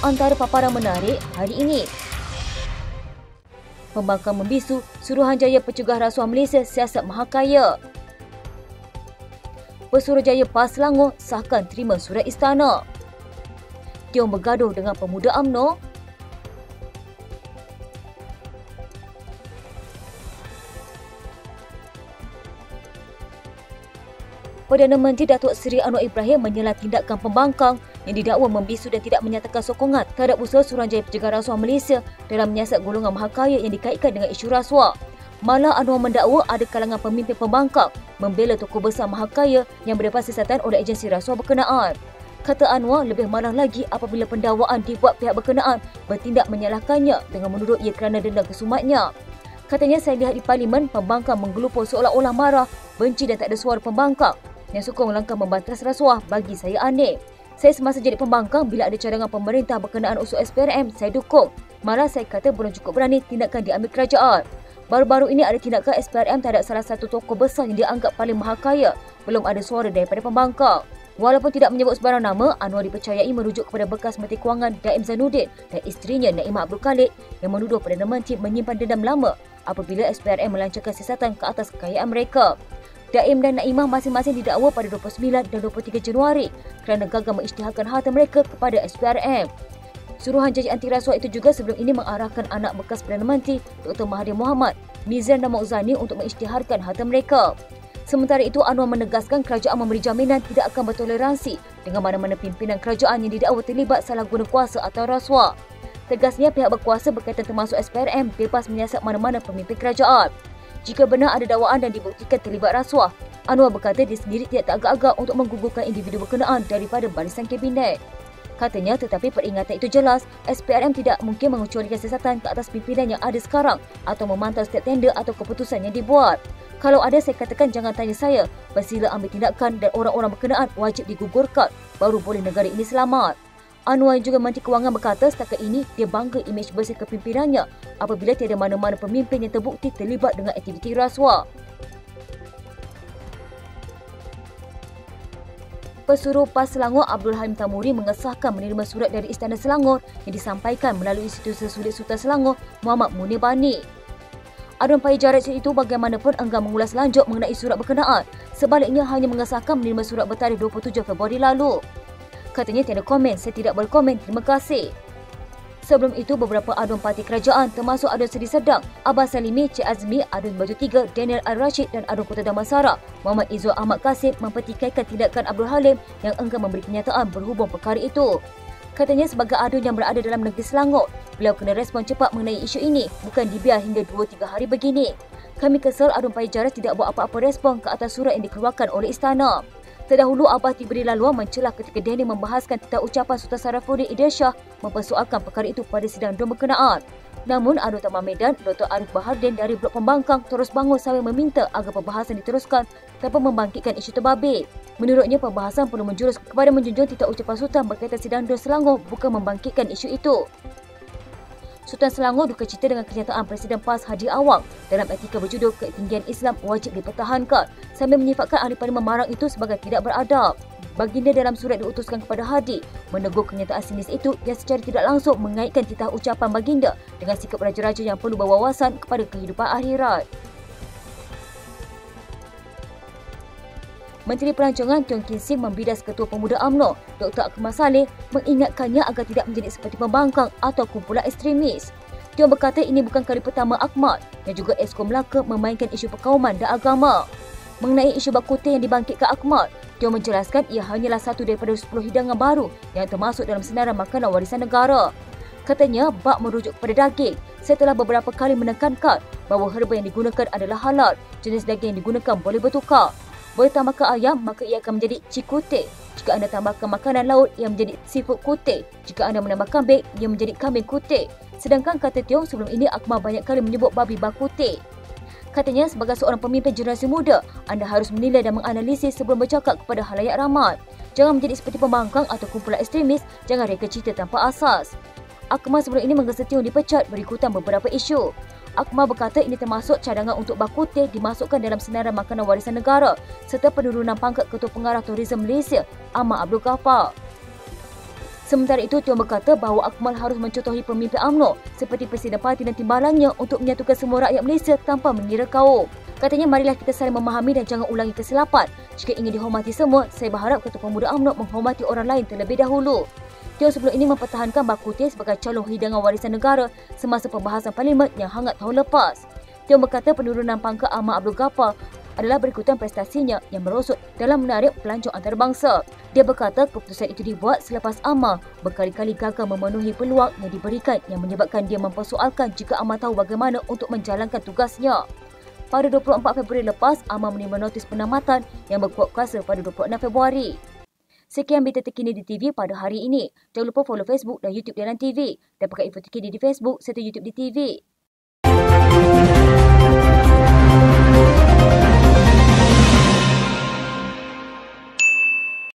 antara paparan menarik hari ini. Pembangkang membisu Suruhanjaya Pencegah Rasuah Malaysia siasat mahakaya. Pesuruhjaya PAS Selangor sahkan terima surat istana. Tiong bergaduh dengan pemuda UMNO. Perdana Menteri Datuk Seri Anwar Ibrahim menyela tindakan pembangkang yang didakwa membisu dan tidak menyatakan sokongan terhadap usaha Suruhanjaya Pencegah Rasuah Malaysia dalam menyiasat golongan mahakaya yang dikaitkan dengan isu rasuah. Malah Anwar mendakwa ada kalangan pemimpin pembangkang membela tokoh besar mahakaya yang mendapat siasatan oleh agensi rasuah berkenaan. Kata Anwar, lebih malah lagi apabila pendakwaan dibuat pihak berkenaan bertindak menyalahkannya dengan menuduh ia kerana dendam kesumatnya. Katanya, saya lihat di Parlimen, pembangkang menggelupur seolah-olah marah, benci dan tak ada suara pembangkang yang sokong langkah membantas rasuah. Bagi saya aneh. Saya semasa jadi pembangkang, bila ada cadangan pemerintah berkenaan usul SPRM, saya dukung. Malah saya kata belum cukup berani tindakan diambil kerajaan. Baru-baru ini ada tindakan SPRM terhadap salah satu tokoh besar yang dianggap paling mahakaya. Belum ada suara daripada pembangkang. Walaupun tidak menyebut sebarang nama, Anwar dipercayai merujuk kepada bekas Menteri Kewangan Daim Zainuddin dan isterinya Naimah Abdul Khalid yang menuduh Perdana Menteri menyimpan dendam lama apabila SPRM melancarkan siasatan ke atas kekayaan mereka. Daim dan Naimah masing-masing didakwa pada 29 dan 23 Januari kerana gagal mengisytiharkan harta mereka kepada SPRM. Suruhanjaya anti rasuah itu juga sebelum ini mengarahkan anak bekas Perdana Menteri Dr. Mahathir Mohamad, Mizan dan Mauzani untuk mengisytiharkan harta mereka. Sementara itu, Anwar menegaskan kerajaan memberi jaminan tidak akan bertoleransi dengan mana-mana pimpinan kerajaan yang didakwa terlibat salah guna kuasa atau rasuah. Tegasnya, pihak berkuasa berkaitan termasuk SPRM bebas menyiasat mana-mana pemimpin kerajaan. Jika benar ada dakwaan dan dibuktikan terlibat rasuah, Anwar berkata dia sendiri tidak teragak-agak untuk menggugurkan individu berkenaan daripada barisan kabinet. Katanya, tetapi peringatan itu jelas, SPRM tidak mungkin mengecualikan siasatan ke atas pimpinan yang ada sekarang atau memantau setiap tender atau keputusan yang dibuat. Kalau ada, saya katakan jangan tanya saya, bersila ambil tindakan dan orang-orang berkenaan wajib digugurkan, baru boleh negara ini selamat. Anwar juga Menteri Kewangan berkata setakat ini dia bangga imej bersih kepimpinannya apabila tiada mana-mana pemimpin yang terbukti terlibat dengan aktiviti rasuah. Pesuruh PAS Selangor Abdul Halim Tamuri mengesahkan menerima surat dari Istana Selangor yang disampaikan melalui Institusi Sulit Sultan Selangor Muhammad Munir Bani. Aduan Pahir Jarat itu bagaimanapun enggan mengulas lanjut mengenai surat berkenaan, sebaliknya hanya mengesahkan menerima surat bertarikh 27 Februari lalu. Katanya tiada komen, saya tidak berkomen, terima kasih. Sebelum itu, beberapa aduan parti kerajaan termasuk aduan Seri Sedang, Abbas Salimi, Cik Azmi, aduan Baju 3, Daniel Al-Rashid dan aduan Kota Damansara, Muhammad Izzuan Ahmad Kasim mempertikaikan tindakan Abdul Halim yang enggan memberi kenyataan berhubung perkara itu. Katanya sebagai aduan yang berada dalam negeri Selangor, beliau kena respon cepat mengenai isu ini, bukan dibiar hingga 2-3 hari begini. Kami kesal aduan Pahir Jarat tidak buat apa-apa respon ke atas surat yang dikeluarkan oleh istana. Terdahulu, Abbas diberi laluan mencelah ketika Daniel membahaskan tentang ucapan Sultan Sarafuddin Idil Shah mempersoalkan perkara itu pada sidang DUN berkenaan. Namun, Aduan Taman Medan, Dr. Arif Bahardin dari Blok Pembangkang terus bangun sambil meminta agar perbahasan diteruskan tanpa membangkitkan isu terbabit. Menurutnya, perbahasan perlu menjurus kepada menjunjung titah ucapan Sultan berkaitan sidang DUN Selangor bukan membangkitkan isu itu. Sultan Selangor duka cita dengan kenyataan Presiden PAS Hadi Awang dalam artikel berjudul Ketinggian Islam Wajib Dipertahankan sambil menyifatkan ahli parlimen Marang itu sebagai tidak beradab. Baginda dalam surat diutuskan kepada Hadi menegur kenyataan sinis itu yang secara tidak langsung mengaitkan titah ucapan baginda dengan sikap raja-raja yang perlu berwawasan kepada kehidupan akhirat. Menteri Pelancongan Tiong Kin Sing membidas Ketua Pemuda UMNO, Dr. Akmal Saleh, mengingatkannya agar tidak menjadi seperti pembangkang atau kumpulan ekstremis. Tiong berkata ini bukan kali pertama Akmal dan juga Exco Melaka memainkan isu perkauman dan agama. Mengenai isu bak kutih yang dibangkitkan Akmal, Tiong menjelaskan ia hanyalah satu daripada 10 hidangan baru yang termasuk dalam senarai makanan warisan negara. Katanya, bak merujuk kepada daging. Saya telah beberapa kali menekankan bahawa herba yang digunakan adalah halal, jenis daging yang digunakan boleh bertukar. Boleh tambahkan ayam, maka ia akan menjadi cikute. Jika anda tambahkan makanan laut, ia menjadi seafood kute. Jika anda menambah kambing, ia menjadi kambing kute. Sedangkan kata Tiong, sebelum ini Akmal banyak kali menyebut babi bakute. Katanya, sebagai seorang pemimpin generasi muda, anda harus menilai dan menganalisis sebelum bercakap kepada halayak ramai. Jangan menjadi seperti pembangkang atau kumpulan ekstremis, jangan reka cerita tanpa asas. Akmal sebelum ini menggesa Tiong dipecat berikutan beberapa isu. Akmal berkata ini termasuk cadangan untuk bak kutih dimasukkan dalam senarai makanan warisan negara serta penurunan pangkat Ketua Pengarah Tourism Malaysia, Ahmad Abdul Ghaffar. Sementara itu, Teo berkata bahawa Akmal harus mencontohi pemimpin UMNO seperti Presiden Parti dan timbalannya untuk menyatukan semua rakyat Malaysia tanpa mengira kaum. Katanya, marilah kita saling memahami dan jangan ulangi kesilapan. Jika ingin dihormati semua, saya berharap Ketua Pemuda UMNO menghormati orang lain terlebih dahulu. Teo sebelum ini mempertahankan Bak Kut Teh sebagai calon hidangan warisan negara semasa pembahasan parlimen yang hangat tahun lepas. Teo berkata penurunan pangkat Ahmad Abdul Ghaffar adalah berikutan prestasinya yang merosot dalam menarik pelancong antarabangsa. Dia berkata keputusan itu dibuat selepas Ahmad berkali-kali gagal memenuhi peluang yang diberikan yang menyebabkan dia mempersoalkan jika Ahmad tahu bagaimana untuk menjalankan tugasnya. Pada 24 Februari lepas, Ahmad menerima notis penamatan yang berkuat kuasa pada 26 Februari. Sekian berita terkini di TV pada hari ini. Jangan lupa follow Facebook dan YouTube Dalam TV. Dapatkan info terkini di Facebook serta YouTube di TV.